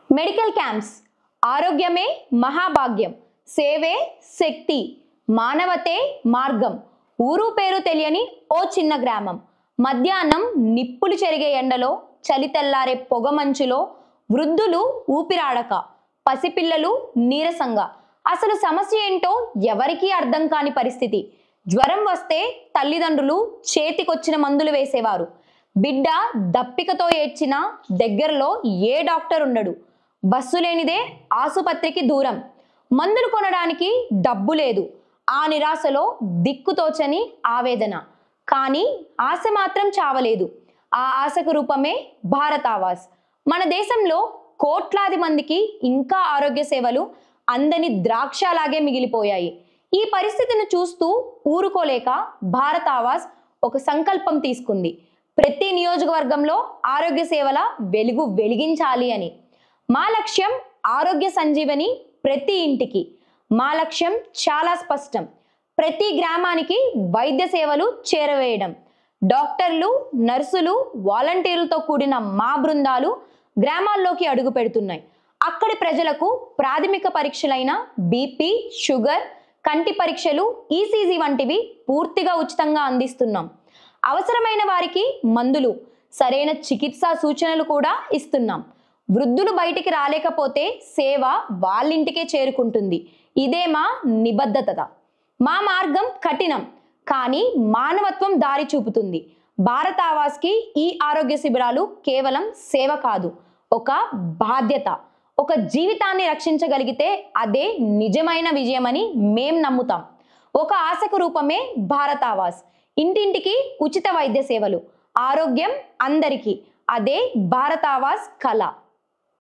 Medical camps ఆరోగ్యమే మహాభాగ్యం, సేవే శక్తి, మానవతే మార్గం. ఊరు పేరు తెలియని ఓ చిన్న గ్రామం. మధ్యాహ్నం నిప్పులు చెరిగే ఎండలో, చలి తెల్లారే పొగమంచులో వృద్ధులు ఊపిరాడక, పసిపిల్లలు నీరసంగా. అసలు సమస్య ఏంటో ఎవరికీ అర్థం కాని పరిస్థితి. జ్వరం వస్తే తల్లిదండ్రులు చేతికొచ్చిన మందులు వేసేవారు. బిడ్డ దప్పికతో ఏడ్చినా దగ్గరలో ఏ డాక్టర్ ఉండడు. బస్సు లేనిదే ఆసుపత్రికి దూరం. మందులు కొనడానికి డబ్బు లేదు. ఆ నిరాశలో దిక్కుతోచని ఆవేదన. కానీ ఆశ మాత్రం చావలేదు. ఆ ఆశకు రూపమే భారత్ ఆవాస్. మన దేశంలో కోట్లాది మందికి ఇంకా ఆరోగ్య సేవలు అందని ద్రాక్షలాగే మిగిలిపోయాయి. ఈ పరిస్థితిని చూస్తూ ఊరుకోలేక భారత్ ఆవాస్ ఒక సంకల్పం తీసుకుంది. ప్రతి నియోజకవర్గంలో ఆరోగ్య సేవల వెలుగు వెలిగించాలి అని. మా లక్ష్యం ఆరోగ్య సంజీవని ప్రతి ఇంటికి. మా లక్ష్యం చాలా స్పష్టం. ప్రతి గ్రామానికి వైద్య సేవలు చేరవేయడం. డాక్టర్లు, నర్సులు, వాలంటీర్లతో కూడిన మా బృందాలు గ్రామాల్లోకి అడుగు పెడుతున్నాయి. అక్కడి ప్రజలకు ప్రాథమిక పరీక్షలైన బీపీ, షుగర్, కంటి పరీక్షలు, ఈసీజీ వంటివి పూర్తిగా ఉచితంగా అందిస్తున్నాం. అవసరమైన వారికి మందులు, సరైన చికిత్సా సూచనలు కూడా ఇస్తున్నాం. వృద్ధులు బయటికి రాలేకపోతే సేవ వాళ్ళింటికే చేరుకుంటుంది. ఇదే మా నిబద్ధత. మా మార్గం కఠినం, కానీ మానవత్వం దారి చూపుతుంది. భారత్ ఆవాస్కి ఈ ఆరోగ్య శిబిరాలు కేవలం సేవ కాదు, ఒక బాధ్యత. ఒక జీవితాన్ని రక్షించగలిగితే అదే నిజమైన విజయమని మేం నమ్ముతాం. ఒక ఆశకు రూపమే భారత్ ఆవాస్. ఇంటింటికి ఉచిత వైద్య సేవలు, ఆరోగ్యం అందరికీ. అదే భారత్ ఆవాస్ కళ.